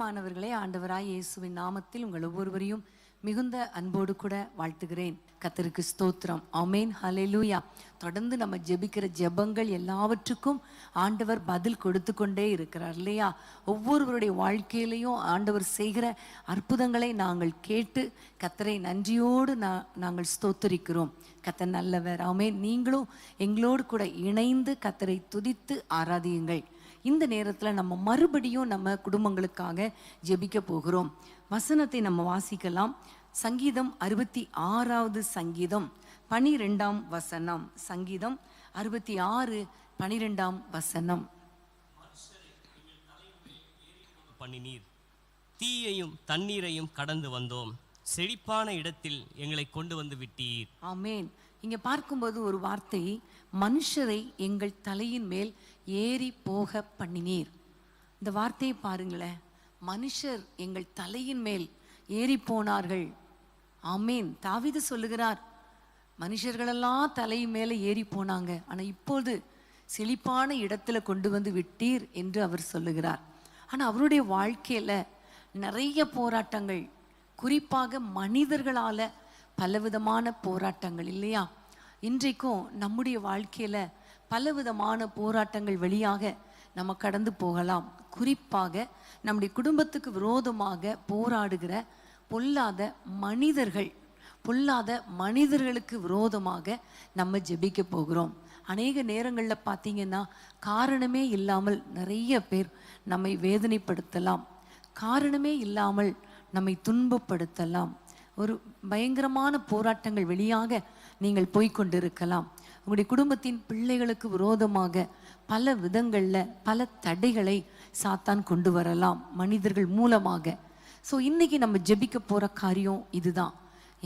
பிரியமானவர்களே, ஆண்டவராய் இயேசுவின் நாமத்தில் உங்கள் ஒவ்வொருவரையும் மிகுந்த அன்போடு கூட வாழ்த்துகிறேன். கர்த்தருக்கு ஸ்தோத்திரம். ஆமென், ஹல்லேலூயா. தொடர்ந்து நம்ம ஜெபிக்கிற ஜெபங்கள் எல்லாவற்றுக்கும் ஆண்டவர் பதில் கொடுத்து கொண்டே இருக்கிறார் இல்லையா? ஒவ்வொருவருடைய வாழ்க்கையிலையும் ஆண்டவர் செய்கிற அற்புதங்களை நாங்கள் கேட்டு கர்த்தரை நன்றியோடு நாங்கள் ஸ்தோத்தரிக்கிறோம். கர்த்தர் நல்லவர். ஆமென். நீங்களும் எங்களோடு கூட இணைந்து கர்த்தரை துதித்து ஆராதியுங்கள். இந்த நேரத்தில் நம்ம மறுபடியும் நம்ம குடும்பங்களுக்காக ஜெபிக்க போகிறோம். வசனத்தை நம்ம வாசிக்கலாம். சங்கீதம் 66வது சங்கீதம் 12ஆம் வசனம். சங்கீதம் 66 12ஆம் வசனம். பண்ணினீர், தீயையும் தண்ணீரையும் கடந்து வந்தோம், செழிப்பான இடத்தில் எங்களை கொண்டு வந்து விட்டீர். ஆமேன். இங்க பார்க்கும்போது ஒரு வார்த்தை, மனுஷரை எங்கள் தலையின் மேல் ஏறி போக பண்ணினீர். இந்த வார்த்தையை பாருங்களேன். மனுஷர் எங்கள் தலையின் மேல் ஏறி போனார்கள். ஆமேன். தாவீது சொல்லுகிறார், மனுஷர்களெல்லாம் தலை மேலே ஏறி போனாங்க, ஆனால் இப்போது செழிப்பான இடத்துல கொண்டு வந்து விட்டீர் என்று அவர் சொல்லுகிறார். ஆனால் அவருடைய வாழ்க்கையில் நிறைய போராட்டங்கள், குறிப்பாக மனிதர்களால் பலவிதமான போராட்டங்கள் இல்லையா? இன்றைக்கும் நம்முடைய வாழ்க்கையில் பலவிதமான போராட்டங்கள் வழியாக நம்ம கடந்து போகலாம். குறிப்பாக நம்முடைய குடும்பத்துக்கு விரோதமாக போராடுகிற பொல்லாத மனிதர்களுக்கு விரோதமாக நம்ம ஜெபிக்க போகிறோம். அநேக நேரங்களில் பார்த்தீங்கன்னா காரணமே இல்லாமல் நிறைய பேர் நம்மை வேதனைப்படுத்தலாம், காரணமே இல்லாமல் நம்மை துன்பப்படுத்தலாம். ஒரு பயங்கரமான போராட்டங்கள் வழியாக நீங்கள் போய்கொண்டிருக்கலாம். உங்களுடைய குடும்பத்தின் பிள்ளைகளுக்கு விரோதமாக பல விதங்களில் பல தடைகளை சாத்தான் கொண்டு வரலாம் மனிதர்கள் மூலமாக. ஸோ இன்னைக்கு நம்ம ஜெபிக்க போகிற காரியம் இதுதான்.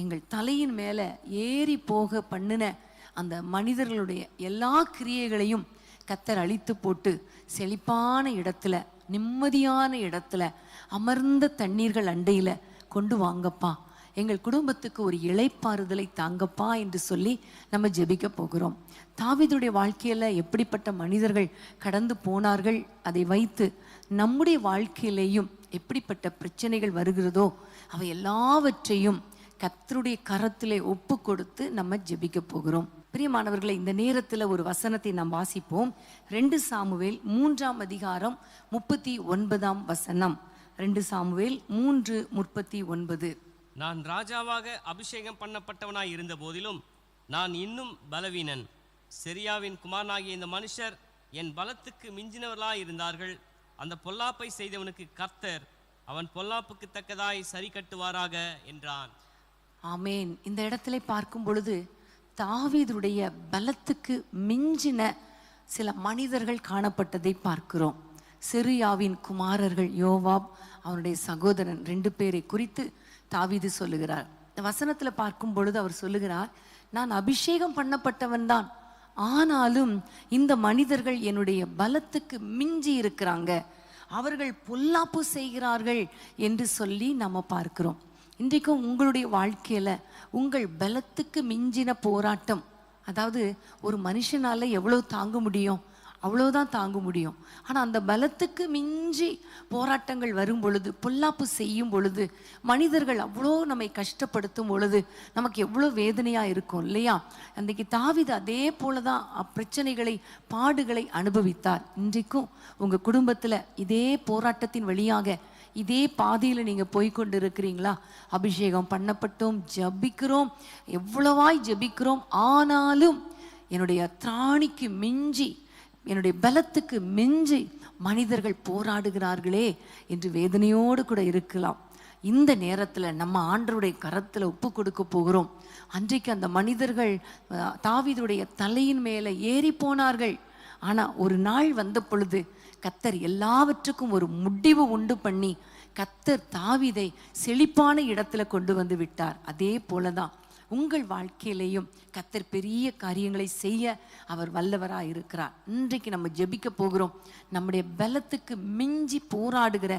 எங்கள் தலையின் மேலே ஏறி போக பண்ணின அந்த மனிதர்களுடைய எல்லா கிரியைகளையும் கர்த்தர் அழித்து போட்டு செழிப்பான இடத்துல, நிம்மதியான இடத்துல, அமர்ந்த தண்ணீர்கள் அண்டையில் கொண்டு வாங்கப்பா, எங்கள் குடும்பத்துக்கு ஒரு இளைப்பாறுதலை தாங்கப்பா என்று சொல்லி நம்ம ஜெபிக்க போகிறோம். தாவீதுடைய வாழ்க்கையில் எப்படிப்பட்ட மனிதர்கள் கடந்து போனார்கள், அதை வைத்து நம்முடைய வாழ்க்கையிலேயும் எப்படிப்பட்ட பிரச்சனைகள் வருகிறதோ அவை எல்லாவற்றையும் கர்த்தருடைய கரத்திலே ஒப்பு கொடுத்து நம்ம ஜெபிக்க போகிறோம். பிரியமானவர்களை, இந்த நேரத்தில் ஒரு வசனத்தை நாம் வாசிப்போம். 2 சாமுவேல் 3ஆம் அதிகாரம் 39ஆம் வசனம். 2 சாமுவேல் 3:39. நான் ராஜாவாக அபிஷேகம் பண்ணப்பட்டவனாய் இருந்த போதிலும் நான் இன்னும் பலவீனன். செரியாவின் குமாரனாகிய இந்த மனுஷர் என் பலத்துக்கு மிஞ்சினவர்களாய் இருந்தார்கள். அந்த பொல்லாப்பை செய்தவனுக்கு கர்த்தர் அவன் பொல்லாப்புக்கு தக்கதாய் சரி கட்டுவாராக என்றான். ஆமேன். இந்த இடத்துல பார்க்கும் பொழுது தாவீதுடைய பலத்துக்கு மிஞ்சின சில மனிதர்கள் காணப்பட்டதை பார்க்கிறோம். செரியாவின் குமாரர்கள் யோவாப், அவனுடைய சகோதரன் 2 பேரை குறித்து தாவீது சொல்லுகிறார். இந்த வசனத்தில் பார்க்கும் பொழுது அவர் சொல்லுகிறார், நான் அபிஷேகம் பண்ணப்பட்டவன் தான், ஆனாலும் இந்த மனிதர்கள் என்னுடைய பலத்துக்கு மிஞ்சி இருக்கிறாங்க, அவர்கள் பொல்லாப்பு செய்கிறார்கள் என்று சொல்லி நம்ம பார்க்கிறோம். இன்றைக்கும் உங்களுடைய வாழ்க்கையில் உங்கள் பலத்துக்கு மிஞ்சின போராட்டம், அதாவது ஒரு மனுஷனால் எவ்வளோ தாங்க முடியும் அவ்வளோதான் தாங்க முடியும். ஆனால் அந்த பலத்துக்கு மிஞ்சி போராட்டங்கள் வரும் பொழுது, பொல்லாப்பு செய்யும் பொழுது, மனிதர்கள் அவ்வளோ நம்மை கஷ்டப்படுத்தும் பொழுது நமக்கு எவ்வளோ வேதனையாக இருக்கும் இல்லையா? அன்றைக்கு தாவீது அதே போல தான் பிரச்சனைகளை, பாடுகளை அனுபவித்தார். இன்றைக்கும் உங்கள் குடும்பத்தில் இதே போராட்டத்தின் வழியாக இதே பாதையில் நீங்கள் போய்கொண்டு இருக்கிறீங்களா? அபிஷேகம் பண்ணப்பட்டோம், ஜபிக்கிறோம், எவ்வளவாய் ஜபிக்கிறோம், ஆனாலும் என்னுடைய திராணிக்கு மிஞ்சி, என்னுடைய பலத்துக்கு மிஞ்சி மனிதர்கள் போராடுகிறார்களே என்று வேதனையோடு கூட இருக்கலாம். இந்த நேரத்தில் நம்ம ஆண்டவருடைய கரத்தில் ஒப்பு கொடுக்க போகிறோம். அன்றைக்கு அந்த மனிதர்கள் தாவீதுடைய தலையின் மேலே ஏறி போனார்கள். ஆனால் ஒரு நாள் வந்த பொழுது கர்த்தர் எல்லாவற்றுக்கும் ஒரு முடிவு உண்டு பண்ணி கர்த்தர் தாவீதை செழிப்பான இடத்துல கொண்டு வந்து விட்டார். அதே போலதான் உங்கள் வாழ்க்கையிலையும் கர்த்தர் பெரிய காரியங்களை செய்ய அவர் வல்லவராக இருக்கிறார். இன்றைக்கு நம்ம ஜெபிக்க போகிறோம். நம்முடைய பலத்துக்கு மிஞ்சி போராடுகிற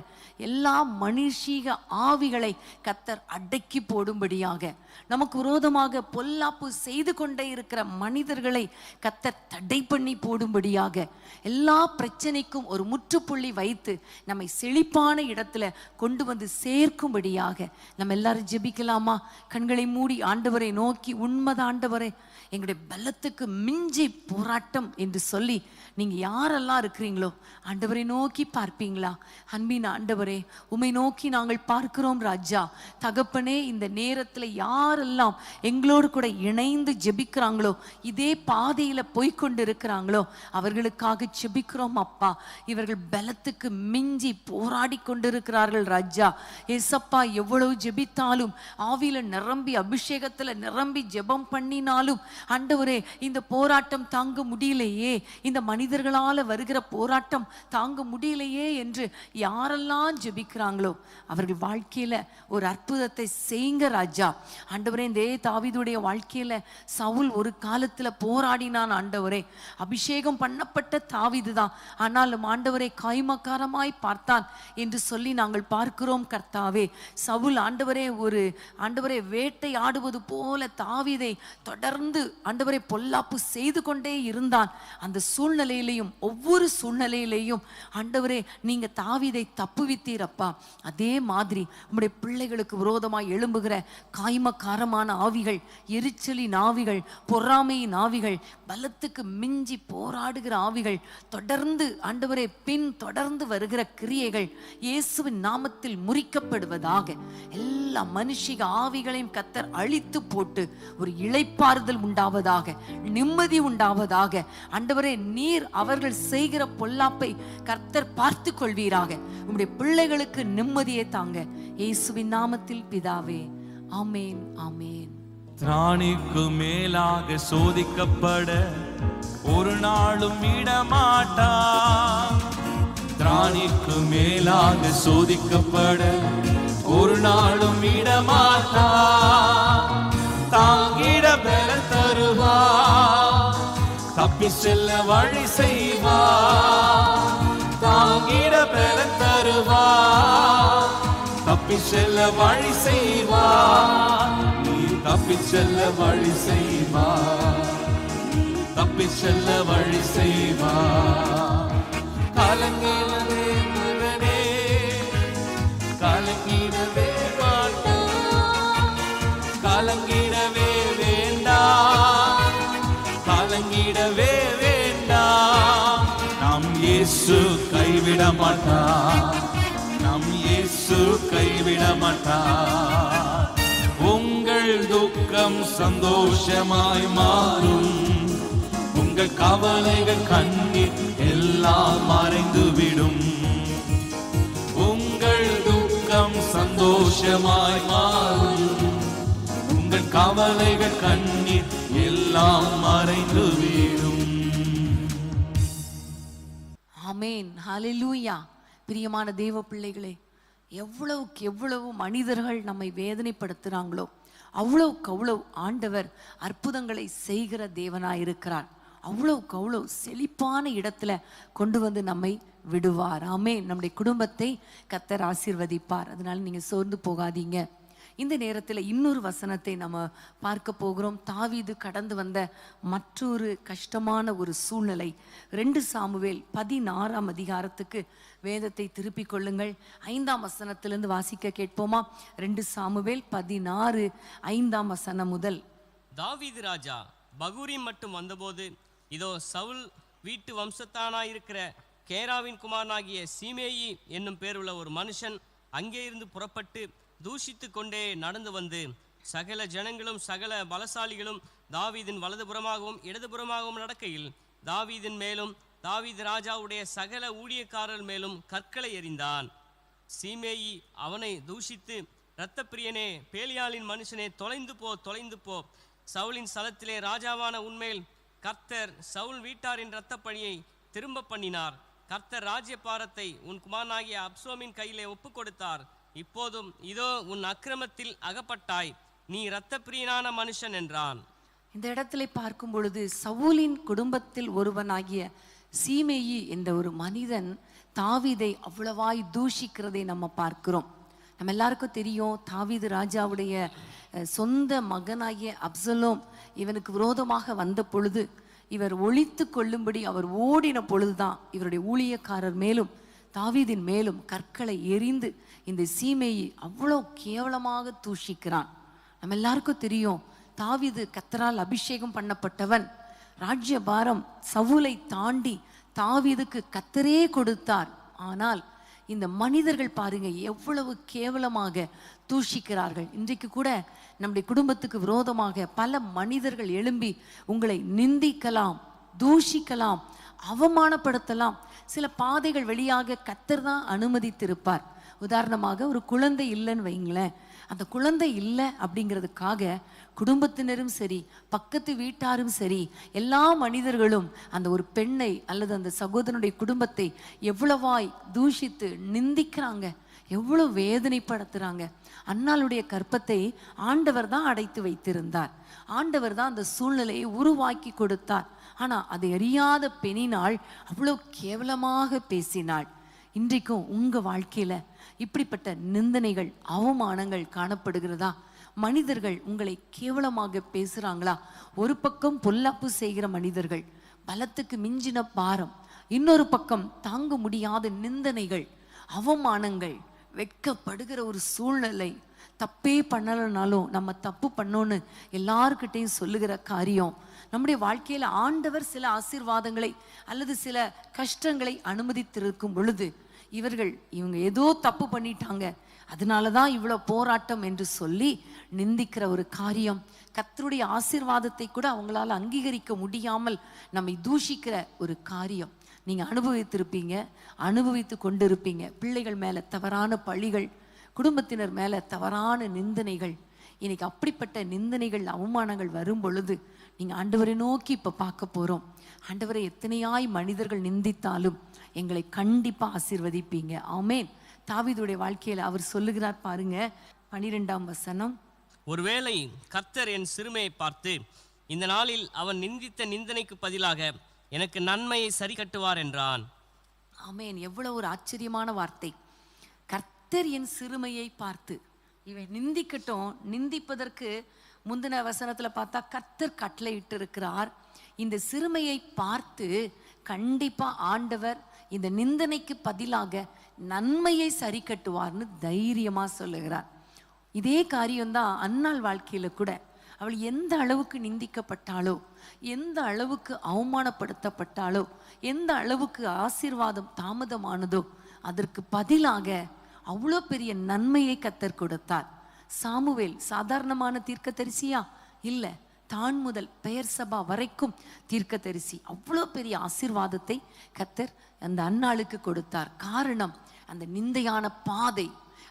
எல்லா மனுஷீக ஆவிகளை கர்த்தர் அடக்கி போடும்படியாக, நமக்கு விரோதமாக பொல்லாப்பு செய்து கொண்டே இருக்கிற மனிதர்களை கர்த்தர் தடை பண்ணி போடும்படியாக, எல்லா பிரச்சனைக்கும் ஒரு முற்றுப்புள்ளி வைத்து நம்மை செழிப்பான இடத்துல கொண்டு வந்து சேர்க்கும்படியாக நம்ம எல்லாரும் ஜெபிக்கலாமா? கண்களை மூடி ஆண்டவரை நோக்கி, உண்மைதான் ஆண்டவரே, எங்களுடைய பலத்துக்கு மிஞ்சி போராட்டம் என்று சொல்லி நீங்க யாரெல்லாம் இருக்கிறீங்களோ ஆண்டவரை நோக்கி பார்ப்பீங்களா? அன்பின் ஆண்டவரே, உம்மை நோக்கி நாங்கள் பார்க்கிறோம் ராஜா. தகப்பனே, இந்த நேரத்துல யாரெல்லாம் எங்களோடு கூட இணைந்து ஜெபிக்கிறாங்களோ, இதே பாதையில போய்கொண்டு இருக்கிறாங்களோ, அவர்களுக்காக ஜெபிக்கிறோம் அப்பா. இவர்கள் பலத்துக்கு மிஞ்சி போராடி கொண்டிருக்கிறார்கள் ராஜா. ஏசப்பா, எவ்வளவு ஜெபித்தாலும், ஆவியில நிரம்பி அபிஷேகத்துல நிரம்பி ஜெபம் பண்ணினாலும் ஆண்டவரே, இந்த போராட்டம் தாங்க முடியலையே, இந்த மனிதர்களால வருகிற போராட்டம் தாங்க முடியலையே என்று யாரெல்லாம் ஜெபிக்கிறாங்களோ அவர்கள் வாழ்க்கையில ஒரு அற்புதத்தை செய்யுங்க ராஜா. ஆண்டவரே, இந்த தாவீதுடைய வாழ்க்கையில சவுல் ஒரு காலத்துல போராடினான் ஆண்டவரே. அபிஷேகம் பண்ணப்பட்ட தாவீது தான், ஆனாலும் ஆண்டவரை காய்மக்காரமாய் பார்த்தான் என்று சொல்லி நாங்கள் பார்க்கிறோம் கர்த்தாவே. சவுல் ஆண்டவரே வேட்டை ஆடுவது போல தாவீதை தொடர்ந்து ஆண்டவரை பொல்லாப்பு செய்து கொண்டே இருந்தான். அந்த சூழ்நிலையிலையும், ஒவ்வொரு சூழ்நிலையிலையும் ஆண்டவரே நீங்க தாவீதை தப்புவித்தீரப்பா. அதே மாதிரி உம்முடைய பிள்ளைகளுக்கு விரோதமாய் எழும்புகிற காய்மக்காரமான ஆவிகள், எரிச்சலின் ஆவிகள், பொறாமையின் ஆவிகள், பலத்துக்கு மிஞ்சி போராடுகிற ஆவிகள், தொடர்ந்து ஆண்டவரே தொடர்ந்து வருகிற கிரியைகள் இயேசுவின் நாமத்தில் முறிக்கப்படுவதாக. எல்லா மனுஷிக ஆவிகளையும் கர்த்தர் அழித்து போட்டு ஒரு இளைப்பாறுதல் உண்டாவதாக, நிம்மதி உண்டாவதாக. ஆண்டவரே, நீர் அவர்கள் செய்கிற பொல்லாப்பை கர்த்தர் பார்த்து கொள்வீராக. உம்முடைய பிள்ளைகளுக்கு நிம்மதியை தாங்க, இயேசுவின் நாமத்தில் பிதாவே, ஆமேன், ஆமேன். திராணிக்கு மேலாக சோதிக்கப்பட ஒரு நாளும் விடமாட்டா. திராணிக்கு மேலாக சோதிக்கப்பட ஒரு நாளும் விடமாட்டா. தாங்கிட பலன் தருவா, தப்பி செல்ல வழி செய்வா. தாங்கிட பலன் தருவா, தப்பி செல்ல வழி செய்வா. நீ தப்பி செல்ல வழி செய்வா, தப்பி செல்ல வழி செய்வா. கலங்கிடவே மகனே, கலங்கிடவே மாட்டா. கலங்கிடவே வேண்டாம், கலங்கிடவே வேண்டாம். நம் இயேசு கைவிட மாட்டார், நம் இயேசு கைவிட மாட்டார். உங்கள் துக்கம் சந்தோஷமாய் மாறும், உங்கள் கவலைகள் கண்ணீர் எல்லாம் மறைந்துவிடும். உங்கள் துக்கம் சந்தோஷமாய் மாறும், உங்கள் கவலைகள் கண்ணீர் எல்லாம் மறைந்துவிடும். ஆமென், ஹல்லேலூயா. பிரியமான தேவ பிள்ளைகளே, எவ்வளவுக்கு எவ்வளவு மனிதர்கள் நம்மை வேதனைப்படுத்துறாங்களோ அவ்வளவுக்கு அவ்வளவு ஆண்டவர் அற்புதங்களை செய்கிற தேவனாயிருக்கிறார். அவ்வளவுக்கு அவ்வளவு செழிப்பான இடத்துல கொண்டு வந்து நம்மை விடுவார். ஆமென். நம்முடைய குடும்பத்தை கர்த்தர் ஆசீர்வதிப்பார். அதனால நீங்க சோர்ந்து போகாதீங்க. இந்த நேரத்தில் இன்னொரு வசனத்தை நம்ம பார்க்க போகிறோம். தாவீது கடந்து வந்த மற்றொரு கஷ்டமான ஒரு சூழ்நிலை. 2 சாமுவேல் 16ஆம் அதிகாரத்துக்கு வேதத்தை திருப்பிக் கொள்ளுங்கள். 5ஆம் வசனத்திலிருந்து வாசிக்க கேட்போமா? 2 சாமுவேல் 16 5ஆம் வசனம் முதல். தாவீது ராஜா பகூரிம் மட்டும் வந்தபோது, இதோ சவுல் வீட்டு வம்சத்தானாயிருக்கிற கேராவின் குமாரனாகிய சீமேயி என்னும் பேருள்ள ஒரு மனுஷன் அங்கே இருந்து புறப்பட்டு தூஷித்து கொண்டே நடந்து வந்து, சகல ஜனங்களும் சகல பலசாலிகளும் தாவீதின் வலதுபுறமாகவும் இடதுபுறமாகவும் நடக்கையில் தாவீதின் மேலும் தாவீது ராஜாவுடைய சகல ஊழியக்காரர் மேலும் கற்களை எறிந்தான். சீமேயி அவனை தூஷித்து, இரத்தப்பிரியனே, பேலியாளின் மனுஷனே, தொலைந்து போ, தொலைந்து போ. சவுலின் ஸ்தலத்திலே ராஜாவான உன்மேல் கர்த்தர் சவுல் வீட்டாரின் இரத்தப்பழியை திரும்ப பண்ணினார். கர்த்தர் ராஜ்யபாரத்தை உன் குமாரனாகிய அப்சோமின் கையிலே ஒப்பு கொடுத்தார். இப்போதும் இதோ உன் அக்கிரமத்தில் அகப்பட்டாய். நீ இரத்தப்பிரியனான மனுஷன் என்றான். இந்த இடத்துல பார்க்கும் பொழுது சவுலின் குடும்பத்தில் ஒருவனாகிய சீமேயி என்ற ஒரு மனிதன் தாவீதை அவ்வளவாய் தூஷிக்கிறதை நம்ம பார்க்கிறோம். நம்ம எல்லாருக்கும் தெரியும், தாவீது ராஜாவுடைய சொந்த மகனாகிய அப்சலோம் இவனுக்கு விரோதமாக வந்த பொழுது இவர் ஒழித்து கொள்ளும்படி அவர் ஓடின பொழுதுதான் இவருடைய ஊழியக்காரர் மேலும் தாவீதின் மேலும் கற்களை எறிந்து இந்த சீமேயி அவ்வளோ கேவலமாக தூஷிக்கிறான். நம்ம எல்லாருக்கும் தெரியும், தாவீது கர்த்தரால் அபிஷேகம் பண்ணப்பட்டவன். ராஜ்யபாரம் சவுலை தாண்டி தாவீதுக்கு கர்த்தரே கொடுத்தார். ஆனால் இந்த மனிதர்கள் பாருங்க எவ்வளவு கேவலமாக தூஷிக்கிறார்கள். இன்றைக்கு கூட நம்முடைய குடும்பத்துக்கு விரோதமாக பல மனிதர்கள் எழும்பி உங்களை நிந்திக்கலாம், தூஷிக்கலாம், அவமானப்படுத்தலாம். சில பாதைகள் வழியாக கர்த்தர் தான் அனுமதித்திருப்பார். உதாரணமாக ஒரு குழந்தை இல்லைன்னு வைங்களேன், அந்த குழந்தை இல்லை அப்படிங்கிறதுக்காக குடும்பத்தினரும் சரி பக்கத்து வீட்டாரும் சரி எல்லா மனிதர்களும் அந்த ஒரு பெண்ணை அல்லது அந்த சகோதரனுடைய குடும்பத்தை எவ்வளவாய் தூஷித்து நிந்திக்கிறாங்க, எவ்வளவு வேதனைப்படுத்துறாங்க. அன்னாளுடைய கற்பத்தை ஆண்டவர் தான் அடைத்து வைத்திருந்தார். ஆண்டவர் தான் அந்த சூழ்நிலையை உருவாக்கி கொடுத்தார். ஆனா அதை அறியாத பெண்ணினாள் அவ்வளோ கேவலமாக பேசினாள். இன்றைக்கும் உங்க வாழ்க்கையில இப்படிப்பட்ட நிந்தனைகள் அவமானங்கள் காணப்படுகிறதா? மனிதர்கள் உங்களை கேவலமாக பேசுறாங்களா? ஒரு பக்கம் பொல்லாப்பு செய்கிற மனிதர்கள், பலத்துக்கு மிஞ்சின பாரம், இன்னொரு பக்கம் தாங்க முடியாத நிந்தனைகள், அவமானங்கள், வெட்கப்படுகிற ஒரு சூழ்நிலை. தப்பே பண்ணலனாலும் நம்ம தப்பு பண்ணோன்னு எல்லார்கிட்டையும் சொல்லுகிற காரியம். நம்முடைய வாழ்க்கையில ஆண்டவர் சில ஆசீர்வாதங்களை அல்லது சில கஷ்டங்களை அனுமதித்திருக்கும் பொழுது இவங்க ஏதோ தப்பு பண்ணிட்டாங்க, அதனாலதான் இவ்வளவு போராட்டம் என்று சொல்லி நிந்திக்கிற ஒரு காரியம். கர்த்தருடைய ஆசீர்வாதத்தை கூட அவங்களால அங்கீகரிக்க முடியாமல் நம்மை தூஷிக்கிற ஒரு காரியம் நீங்க அனுபவித்திருப்பீங்க, அனுபவித்து கொண்டிருப்பீங்க. பிள்ளைகள் மேல தவறான பழிகள், குடும்பத்தினர் மேல தவறான நிந்தனைகள். இன்னைக்கு அப்படிப்பட்ட நிந்தனைகள் அவமானங்கள் வரும் பொழுது நீங்க ஆண்டவரை நோக்கி இப்ப பார்க்க போறோம். ஆண்டவரை எத்தனையாய் மனிதர்கள் நிந்தித்தாலும் எங்களை கண்டிப்பா ஆசீர்வதிப்பீங்க. ஆமென். தாவீதுடைய வாழ்க்கையில அவர் சொல்லுகிறார் பாருங்க, 12ஆம் வசனம். ஒருவேளை கர்த்தர் என் சிறுமையை பார்த்து இந்த நாளில் அவன் நிந்தித்த நிந்தனைக்கு பதிலாக எனக்கு நன்மையை சரி கட்டுவார் என்றான். ஆமென். எவ்வளவு ஒரு ஆச்சரியமான வார்த்தை. கர்த்தர் என் சிறுமையை பார்த்து, இவன் நிந்திக்கட்டும். நிந்திப்பதற்கு முந்தின வசனத்துல பார்த்தா கர்த்தர் கட்டளை இட்டு இருக்கிறார். இந்த சிறுமையை பார்த்து கண்டிப்பா ஆண்டவர் இந்த நிந்தனைக்கு பதிலாக நன்மையை சரி கட்டுவார்னு தைரியமா சொல்லுகிறார். இதே காரியம்தான் அன்னாள் வாழ்க்கையில கூட. அவள் எந்த அளவுக்கு நிந்திக்கப்பட்டாளோ, எந்த அளவுக்கு அவமானப்படுத்தப்பட்டாளோ, எந்த அளவுக்கு ஆசீர்வாதம் தாமதமானதோ அதற்கு பதிலாக அவ்வளோ பெரிய நன்மையை கர்த்தர் கொடுத்தார். சாமுவேல் சாதாரணமான தீர்க்கதரிசியா இல்ல, தான் முதல் பெயர் சபா வரைக்கும் தீர்க்கதரிசி. அவ்வளோ பெரிய ஆசீர்வாதத்தை கர்த்தர் அந்த அன்னாளுக்கு கொடுத்தார். காரணம் அந்த நிந்தையான பாதை.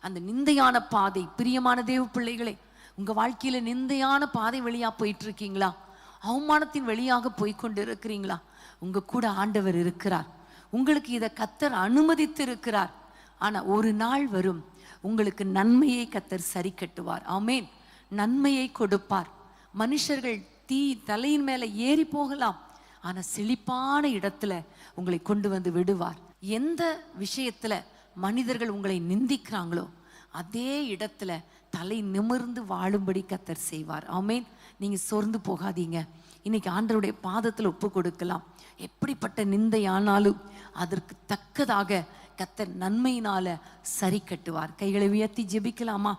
அந்த நிந்தையான பாதை, பிரியமான தேவ பிள்ளைகளே, உங்க வாழ்க்கையில நிந்தையான பாதை வழியா போயிட்டு இருக்கீங்களா? அவமானத்தின் வழியாக போய்கொண்டு இருக்கிறீங்களா? உங்க கூட ஆண்டவர் இருக்கிறார். உங்களுக்கு இதை கர்த்தர் அனுமதித்து இருக்கிறார். ஆனா ஒரு நாள் வரும், உங்களுக்கு நன்மையை கர்த்தர் சரி கட்டுவார். ஆமென். நன்மையை கொடுப்பார். மனுஷர்கள் தலையின் மேல ஏறி போகலாம், ஆனா செழிப்பான இடத்துல உங்களை கொண்டு வந்து விடுவார். எந்த விஷயத்துல மனிதர்கள் உங்களை நிந்திக்கிறாங்களோ அதே இடத்துல தலை நிமிர்ந்து வாழும்படி கர்த்தர் செய்வார். ஆமென். நீங்க சோர்ந்து போகாதீங்க. இன்னைக்கு ஆண்டவருடைய பாதத்துல ஒப்பு கொடுக்கலாம். எப்படிப்பட்ட நிந்தையானாலும் அதற்கு தக்கதாக கர்த்தர் நன்மையினால சரி கட்டுவார். கைகளை உயர்த்தி ஜெபிக்கலாமா?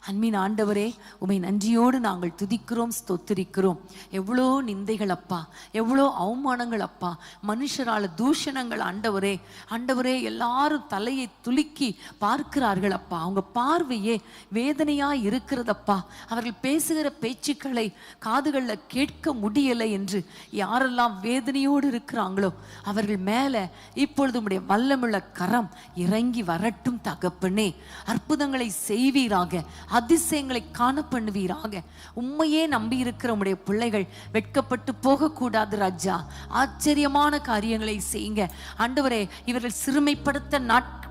அன்பின் ஆண்டவரே, உம்மை நன்றியோடு நாங்கள் துதிக்கிறோம், ஸ்தோத்திரிக்கிறோம். எவ்வளோ நிந்தைகள் அப்பா, எவ்வளோ அவமானங்கள் அப்பா, மனுஷரால தூஷணங்கள் ஆண்டவரே. ஆண்டவரே, எல்லாரும் தலையை துலுக்கி பார்க்கிறார்கள் அப்பா. அவங்க பார்வையே வேதனையா இருக்கிறதப்பா. அவர்கள் பேசுகிற பேச்சுக்களை காதுகளில் கேட்க முடியலை என்று யாரெல்லாம் வேதனையோடு இருக்கிறாங்களோ அவர்கள் மேல இப்பொழுது உம்முடைய வல்லமுள்ள கரம் இறங்கி வரட்டும் தகப்பனே. அற்புதங்களை செய்வீராக, அதிசயங்களை காண பண்ணுவீராக. உண்மையே நம்பி இருக்கிற உம்முடைய பிள்ளைகள் வெட்கப்பட்டு போகக்கூடாது ராஜா. ஆச்சரியமான காரியங்களை செய்யுங்க ஆண்டவரே. இவர்கள் சிறுமைப்படுத்த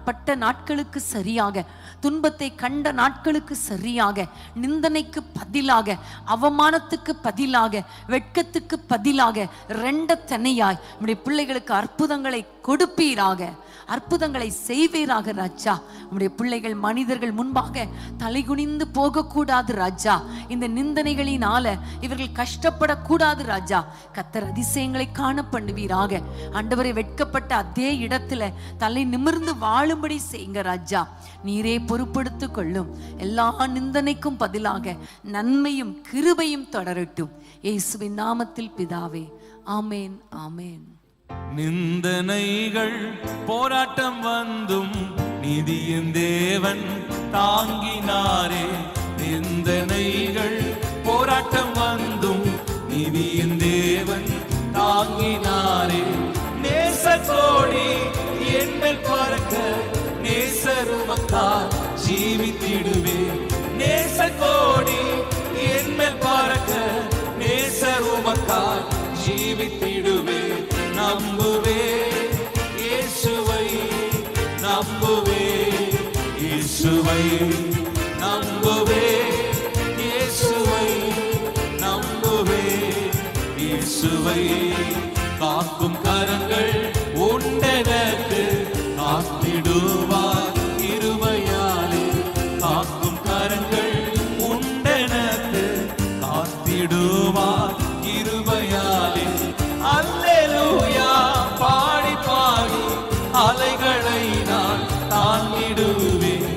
பட்ட நாட்களுக்கு சரியாக, துன்பத்தை கண்ட நாட்களுக்கு சரியாக, நிந்தனைக்கு பதிலாக, அவமானத்துக்கு பதிலாக, வெட்கத்துக்கு பதிலாக 2 தனியாய் நம்முடைய பிள்ளைகளுக்கு அற்புதங்களை கொடுப்பீராக, அற்புதங்களை செய்வீராக ராஜா. நம்முடைய பிள்ளைகள் மனிதர்கள் முன்பாக தலைகுனிந்து போகக்கூடாது ராஜா. இந்த நிந்தனைகளினால இவர்கள் கஷ்டப்படக்கூடாது ராஜா. கர்த்தர் அதிசயங்களை காண பண்ணுவீராக. ஆண்டவரை வெட்கப்பட்ட அதே இடத்துல தலை நிமிர்ந்து வாழும்படி செய்யுங்க ராஜா. நீரே பொறுப்படுத்திக் கொள்ளும். எல்லா நிந்தனைக்கும் பதிலாக நன்மையும் கிருபையும் தொடரட்டும். இயேசுவின் நாமத்தில் பிதாவே, ஆமேன், ஆமேன். நிந்தனைகள் போராட்டம் வந்தும் நீதியின் தேவன் தாங்கினாரே. நிந்தனைகள் போராட்டம் வந்தும் நீதியின் தேவன் தாங்கினாரே. நேசத்தோடி என்மேல் பறக்க நேசருமக்கால் ஜீவித்திடுவே. நேசத்தோடி என்மேல் பறக்க நேசருமக்கால் ஜீவித்திடுவே. நம்புவே இயேசுவை, நம்புவே இயேசுவை, நம்புவே இயேசுவை, நம்புவே இயேசுவை. காக்கும் கரங்கள் உண்டெனக்கு காத்திடுவார் கிருபையாலே. காக்கும் கரங்கள் உண்டெனக்கு காத்திடுவார் கிருபையாலே. அல்லேலூயா பாடி பாடி அலைகளை நான் தாங்கிடுவேன்.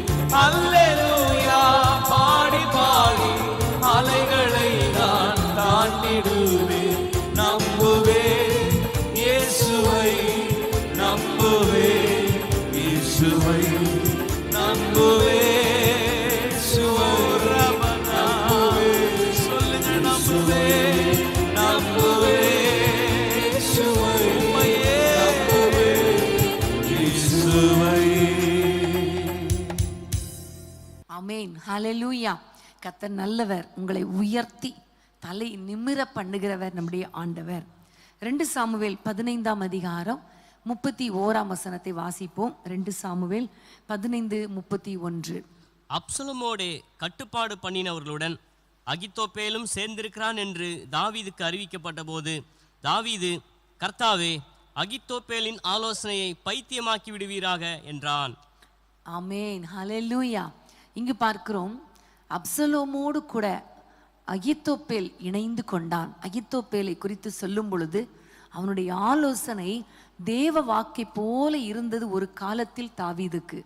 அல்லேலூயா பாடி பாடி அலைகளை நான் தாண்டிடுவேன். நம்புவே இயேசுவை, நம்புவே இயேசுவை, நம்புவே இயேசுவை. நம்புவே, சொல்லுங்க, நம்புவே, நம்புவே இயேசுவை, நம்புவே இயேசுவை. ஆமென், ஹல்லேலூயா. கர்த்தர் நல்லவர், உங்களை உயர்த்தி தலை நிமிர பண்ணுகிறவர் நம்முடைய ஆண்டவர். 2 சாமுவேல் 15ஆம் அதிகாரம் 31ஆம் வசனத்தை வாசிப்போம். 2 சாமுவேல் 15:31. அப்சலோமோடே கட்டுப்பாடு பண்ணினவர்களுடன் அகித்தோப்பேலும் சேர்ந்திருக்கிறான் என்று தாவீதுக்கு அறிவிக்கப்பட்ட போது தாவீது, கர்த்தாவே, அகித்தோப்பேலின் ஆலோசனையை பைத்தியமாக்கி விடுவீராக என்றான். ஆமென், ஹல்லேலூயா. இங்கு பார்க்கிறோம், அப்சலோமோடு கூட அகித்தோப்பேல் இணைந்து கொண்டான். அகித்தோப்பேலை குறித்து சொல்லும் பொழுது அவனுடைய ஆலோசனை தேவ வாக்கை போல இருந்தது ஒரு காலத்தில் தாவீதுக்கு.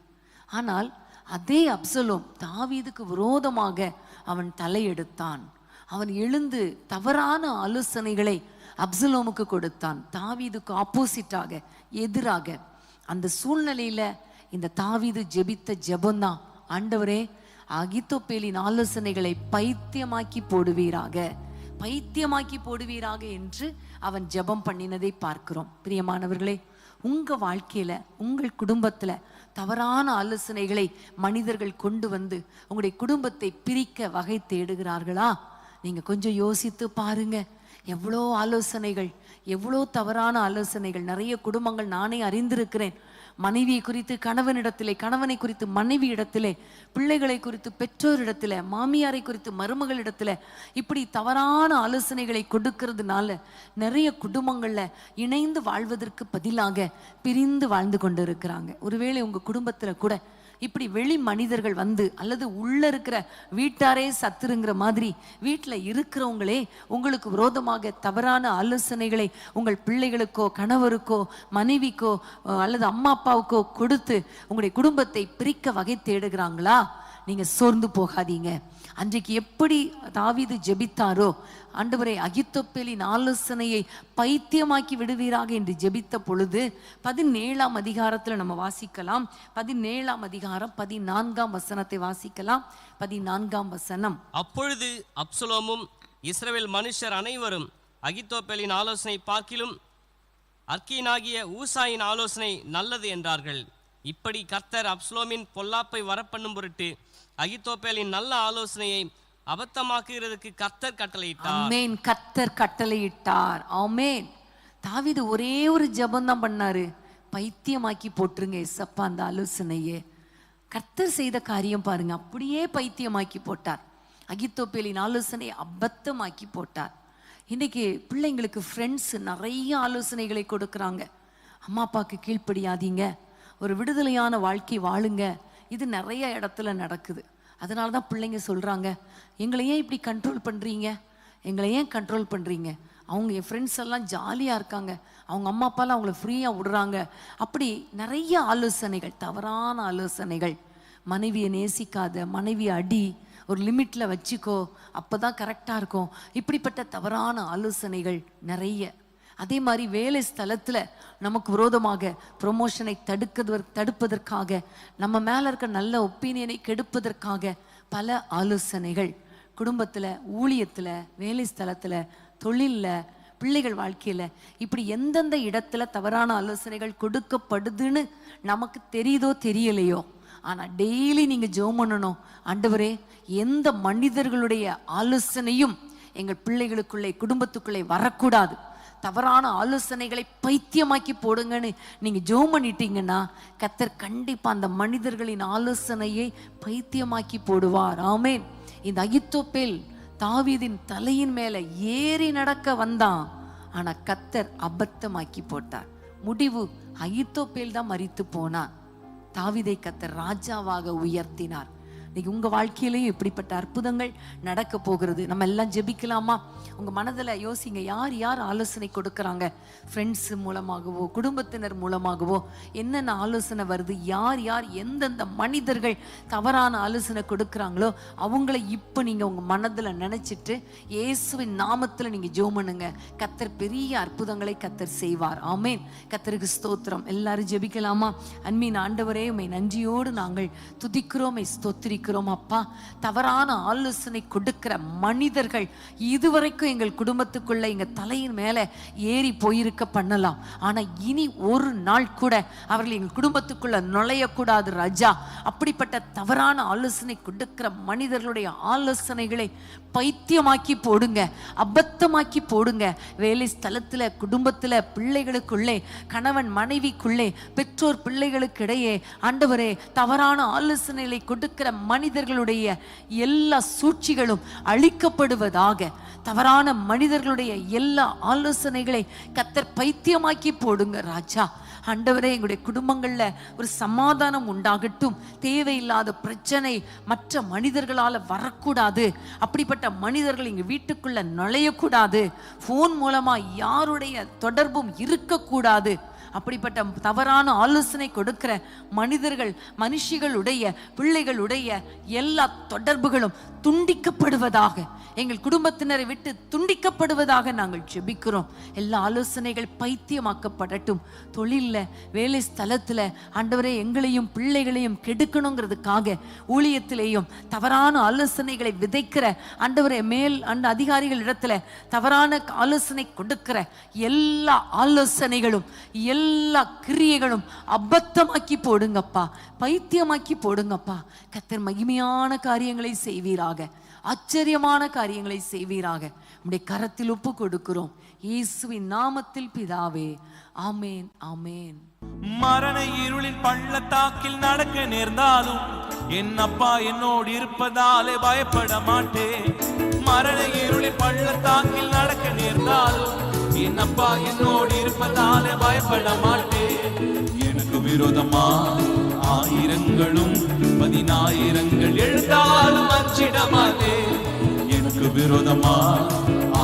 ஆனால் அதே அப்சலோம் தாவீதுக்கு விரோதமாக அவன் தலையெடுத்தான். அவன் எழுந்து தவறான ஆலோசனைகளை அப்சலோமுக்கு கொடுத்தான். தாவீதுக்கு ஆப்போசிட்டாக, எதிராக. அந்த சூழ்நிலையில இந்த தாவீது ஜெபித்த ஜெபம்தான், ஆண்டவரே, அகித்தோப்பேலின் ஆலோசனைகளை பைத்தியமாக்கி போடுவீராக, பைத்தியமாக்கி போடுவீராக என்று அவன் ஜெபம் பண்ணினதை பார்க்கிறோம். பிரியமானவர்களே, உங்க வாழ்க்கையில, உங்கள் குடும்பத்துல தவறான ஆலோசனைகளை மனிதர்கள் கொண்டு வந்து உங்களுடைய குடும்பத்தை பிரிக்க வகை தேடுகிறார்களா? நீங்க கொஞ்சம் யோசித்து பாருங்க. எவ்வளோ ஆலோசனைகள், எவ்வளோ தவறான ஆலோசனைகள். நிறைய குடும்பங்கள் நானே அறிந்திருக்கிறேன். மனைவியை குறித்து கணவனிடத்திலே, கணவனை குறித்து மனைவி இடத்திலே, பிள்ளைகளை குறித்து பெற்றோரிடத்துல, மாமியாரை குறித்து மருமகளிடத்துல, இப்படி தவறான ஆலோசனைகளை கொடுக்கிறதுனால நிறைய குடும்பங்கள்ல இணைந்து வாழ்வதற்கு பதிலாக பிரிந்து வாழ்ந்து கொண்டு இருக்கிறாங்க. ஒருவேளை உங்க குடும்பத்துல கூட இப்படி வெளி மனிதர்கள் வந்து, அல்லது உள்ள இருக்கிற வீட்டாரே சத்துருங்கிற மாதிரி வீட்டில் இருக்கிறவங்களே உங்களுக்கு விரோதமாக தவறான ஆலோசனைகளை உங்கள் பிள்ளைகளுக்கோ, கணவருக்கோ, மனைவிக்கோ அல்லது அம்மா அப்பாவுக்கோ கொடுத்து உங்களுடைய குடும்பத்தை பிரிக்க வகை தேடுகிறாங்களா? நீங்க சோர்ந்து போகாதீங்க. அன்றைக்கு எப்படி தாவீது ஜெபித்தாரோ, ஆண்டவரே, அகித்தோப்பேலின் ஆலோசனையை பைத்தியமாக்கி விடுவீராக என்று ஜெபித்த பொழுது 17ஆம் அதிகாரத்துல நம்ம வாசிக்கலாம். 17ஆம் அதிகாரம் 14ஆம் வசனத்தை வாசிக்கலாம். 14ஆம் வசனம். அப்பொழுது அப்சலோமும் இஸ்ரவேல் மனுஷர் அனைவரும் அகித்தோப்பேலின் ஆலோசனை பார்க்கிலும் அர்க்கீனாகிய ஊசாயின் ஆலோசனை நல்லது என்றார்கள். இப்படி கர்த்தர் அப்சலோமின் பொல்லாப்பை வரப்பண்ணும் பொருட்டு அகித்தோப்பேலின் நல்ல ஆலோசனையை அபத்தமாக்குகிறதுக்கு கர்த்தர் கட்டளையிட்டார். ஆமென், கர்த்தர் கட்டளையிட்டார். ஆமென். தாவீது ஒரே ஒரு ஜெபம் தான் பண்ணாரு, பைத்தியமாக்கி போட்டுருங்க ஏசப்பா அந்த ஆலோசனையே. கர்த்தர் செய்த காரியம் பாருங்க, அப்படியே பைத்தியமாக்கி போட்டார். அகித்தோப்பேலின் ஆலோசனையை அபத்தமாக்கி போட்டார். இன்னைக்கு பிள்ளைங்களுக்கு ஃப்ரெண்ட்ஸ் நிறைய ஆலோசனைகளை கொடுக்குறாங்க. அம்மா அப்பாவுக்கு கீழ்ப்படியாதீங்க, ஒரு விடுதலையான வாழ்க்கை வாழுங்க. இது நிறைய இடத்துல நடக்குது. அதனால தான் பிள்ளைங்க சொல்கிறாங்க, எங்களை ஏன் இப்படி கண்ட்ரோல் பண்ணுறீங்க, எங்களை ஏன் கண்ட்ரோல் பண்ணுறீங்க. அவங்க என் ஃப்ரெண்ட்ஸ் எல்லாம் ஜாலியாக இருக்காங்க, அவங்க அம்மா அப்பாலாம் அவங்கள ஃப்ரீயாக விடுறாங்க. அப்படி நிறைய ஆலோசனைகள், தவறான ஆலோசனைகள். மனைவியை நேசிக்காத, மனைவியை அடி, ஒரு லிமிட்டில் வச்சுக்கோ, அப்போ தான் கரெக்டாக இருக்கும். இப்படிப்பட்ட தவறான ஆலோசனைகள் நிறைய. அதே மாதிரி வேலை ஸ்தலத்தில் நமக்கு விரோதமாக ப்ரொமோஷனை தடுப்பதற்காக, நம்ம மேலே இருக்க நல்ல ஒப்பீனியனை கெடுப்பதற்காக பல ஆலோசனைகள். குடும்பத்தில், ஊழியத்தில், வேலை ஸ்தலத்தில், தொழிலில், பிள்ளைகள் வாழ்க்கையில், இப்படி எந்தெந்த இடத்துல தவறான ஆலோசனைகள் கொடுக்கப்படுதுன்னு நமக்கு தெரியுதோ தெரியலையோ, ஆனால் டெய்லி நீங்கள் ஜெபம் பண்ணணும். ஆண்டவரே, எந்த மனிதர்களுடைய ஆலோசனையும் எங்கள் பிள்ளைகளுக்குள்ளே, குடும்பத்துக்குள்ளே வரக்கூடாது. தவறான ஆலோசனைகளை பைத்தியமாக்கி போடுங்கன்னு நீங்கள் ஜெபம் பண்ணிட்டீங்கன்னா கர்த்தர் கண்டிப்பாக அந்த மனிதர்களின் ஆலோசனையை பைத்தியமாக்கி போடுவார். ஆமென். இந்த அகித்தோப்பேல் தாவீதின் தலையின் மேலே ஏறி நடக்க வந்தான், ஆனா கர்த்தர் அபத்தமாக்கி போட்டார். முடிவு அகித்தோப்பேல் தான் மரித்து போனான். தாவீதை கர்த்தர் ராஜாவாக உயர்த்தினார். இன்னைக்கு உங்க வாழ்க்கையிலையும் இப்படிப்பட்ட அற்புதங்கள் நடக்க போகிறது. நம்ம எல்லாம் ஜெபிக்கலாமா? உங்க மனதில் யோசிங்க, யார் யார் ஆலோசனை கொடுக்குறாங்க? ஃப்ரெண்ட்ஸ் மூலமாகவோ, குடும்பத்தினர் மூலமாகவோ என்னென்ன ஆலோசனை வருது? யார் யார் எந்தெந்த மனிதர்கள் தவறான ஆலோசனை கொடுக்குறாங்களோ அவங்கள இப்போ நீங்கள் உங்கள் மனதில் நினச்சிட்டு இயேசுவின் நாமத்தில் நீங்கள் ஜெபம் பண்ணுங்க. கர்த்தர் பெரிய அற்புதங்களை கர்த்தர் செய்வார். ஆமென். கர்த்தருக்கு ஸ்தோத்திரம். எல்லாரும் ஜெபிக்கலாமா? அன்பின் ஆண்டவரே, உம்மை நன்றியோடு நாங்கள் துதிக்கிறோம், ஸ்தோத்திரிக்கிறோம். அப்பா, தவறான ஆலோசனை கொடுக்கிற மனிதர்கள் இதுவரைக்கும் எங்கள் குடும்பத்துக்குள்ள எங்க தலையின் மேல ஏறி போயிருக்க பண்ணலாம், ஆனா இனி ஒரு நாள் கூட அவர்கள் எங்கள் குடும்பத்துக்குள்ள நுழையக்கூடாது ராஜா. அப்படிப்பட்ட தவறான ஆலோசனை கொடுக்கிற மனிதர்களுடைய ஆலோசனைகளை பைத்தியமாக்கி போடுங்க, அபத்தமாக்கி போடுங்க. வேலை ஸ்தலத்துல, குடும்பத்துல, பிள்ளைகளுக்குள்ளே, கணவன் மனைவிக்குள்ளே, பெற்றோர் பிள்ளைகளுக்கு இடையே ஆண்டவரே தவறான ஆலோசனைகளை கொடுக்கிற மனிதர்களுடைய எல்லா சூழ்ச்சிகளும் அழிக்கப்படுவதாக. தவறான மனிதர்களுடைய எல்லா ஆலோசனைகளை கர்த்தர் பைத்தியமாக்கி போடுங்க ராஜா. ஆண்டவரே, எங்களுடைய குடும்பங்கள்ல ஒரு சமாதானம் உண்டாகட்டும். தேவையில்லாத பிரச்சனை மற்ற மனிதர்களால் வரக்கூடாது. அப்படிப்பட்ட மனிதர்கள் எங்க வீட்டுக்குள்ள நுழையக்கூடாது. ஃபோன் மூலமா யாருடைய தொடர்பும் இருக்கக்கூடாது. அப்படிப்பட்ட தவறான ஆலோசனை கொடுக்கிற மனிதர்கள், மனுஷிகளுடைய, பிள்ளைகளுடைய எல்லா தொடர்புகளும் துண்டிக்கப்படுவதாக, எங்கள் குடும்பத்தினரை விட்டு துண்டிக்கப்படுவதாக நாங்கள் ஜெபிக்கிறோம். எல்லா ஆலோசனைகள் பைத்தியமாக்கப்படட்டும். தொழிலில், வேலை ஸ்தலத்தில் ஆண்டவரே எங்களையும் பிள்ளைகளையும் கெடுக்கணுங்கிறதுக்காக ஊழியத்திலேயும் தவறான ஆலோசனைகளை விதைக்கிற ஆண்டவரே மேல் அதிகாரிகள் இடத்துல தவறான ஆலோசனை கொடுக்கிற எல்லா ஆலோசனைகளும், எல்லா கிரியைகளும் அபத்தமாக்கி போடுங்கப்பா, பைத்தியமாக்கி போடுங்கப்பா. கர்த்தர் மகிமையான காரியங்களை செய்வீராக, ஆச்சரியமான காரியங்களை செய்வீராக. உம்முடைய கரத்தில் ஒப்பு கொடுக்கிறோம், இயேசுவின் நாமத்தில் பிதாவே. ஆமேன், ஆமேன். மரண இருளின் பள்ளத்தாக்கில் நடக்க நேர்ந்தாலும் என் அப்பா என்னோடு இருப்பதாலே பயப்பட மாட்டேன். மரண இருளின் பள்ளத்தாக்கில் நடக்க நேர்ந்தாலும் என் அப்பா என்னோடு இருப்பதாலே பயப்பட மாட்டேன். எனக்கு விரோதமா ஆயிரங்களும் 10,000 எழுந்தாலும் அஞ்சிட மாட்டேன். எனக்கு விரோதமா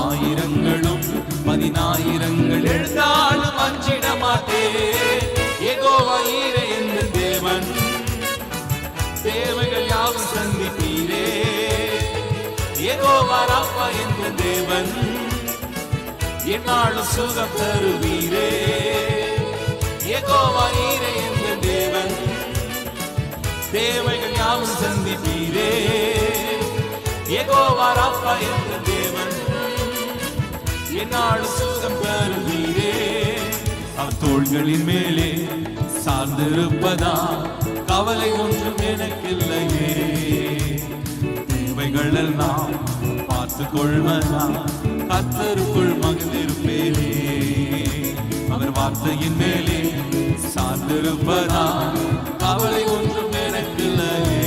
ஆயிரங்களும் 10,000 எழுந்தாலும் அஞ்சிட மாட்டேன். யெகோவா ஈரே என்ற தேவன், தேவைகள் யாவும் சந்திப்பீரே. யெகோவா ராப்பா என்ற தேவன், என்னாலும் சுகம் தருவீரே. யெகோவா ஈரே என்ற தேவன், தேவைகள் யாவும் சந்திப்பீரே. யெகோவா ராப்பா என்ற தேவன், என்னாலும் சுகம் தருவீரே. அவர் தோள்களின் மேலே சார்ந்திருப்பதா கவலை ஒன்றும் எனக்கில்லையே. தேவைகள் எல்லாம் பார்த்து கொள்வதா கர்த்தருக்குள் மகிழ்ந்திருப்பேனே. அவர் வார்த்தையின் மேலே சார்ந்திருப்பதா கவலை ஒன்றும் எனக்கில்லையே.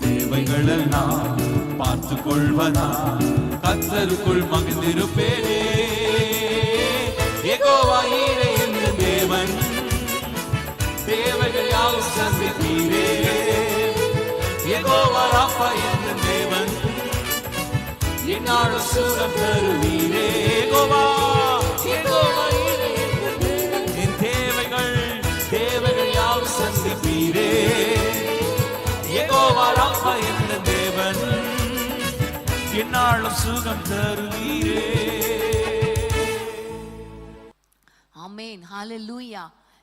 தேவைகளெல்லாம் பார்த்து கொள்வதா கர்த்தருக்குள் மகிழ்ந்திருப்பேனே. யெகோவா ஈரே என்ற தேவன் தேவைகள் யாவும் சந்திப்பீரே. யெகோவா ராஃபா என்ற தேவன் என்னாலும் சுகம் தருவீரே. யெகோவா ஈரே என்ற தேவன் என் தேவைகள் யாவும் சந்திப்பீரே. யெகோவா ராஃபா என்ற தேவன் என்னாலும் சுகம் தருவீரே. ஆமென், ஹல்லேலூயா.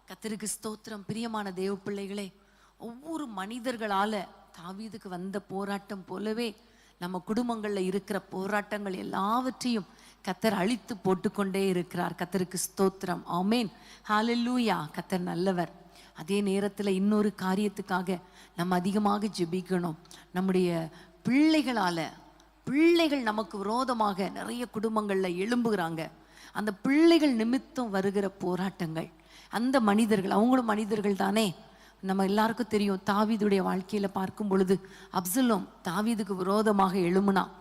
கர்த்தருக்கு ஸ்தோத்திரம். பிரியமான தேவ பிள்ளைகளே, ஒவ்வொரு மனிதர்களால தாவீதுக்கு வந்த போராட்டம் போலவே நம்ம குடும்பங்கள்ல இருக்கிற போராட்டங்கள் எல்லாவற்றையும் கர்த்தர் அழித்து போட்டுக்கொண்டே இருக்கிறார். கர்த்தருக்கு ஸ்தோத்திரம். ஆமென், ஹல்லேலூயா. கர்த்தர் நல்லவர். அதே நேரத்துல இன்னொரு காரியத்துக்காக நம்ம அதிகமாக ஜெபிக்கணும். நம்முடைய பிள்ளைகள் நமக்கு விரோதமாக நிறைய குடும்பங்கள்ல எழும்புகிறாங்க. அந்த பிள்ளைகள் நிமித்தம் வருகிற போராட்டங்கள், அந்த மனிதர்கள், அவங்களும் மனிதர்கள் தானே. நம்ம எல்லாருக்கும் தெரியும், தாவீதுடைய வாழ்க்கையில பார்க்கும் பொழுது அப்சலோம் தாவீதுக்கு விரோதமாக எழும்புனான்,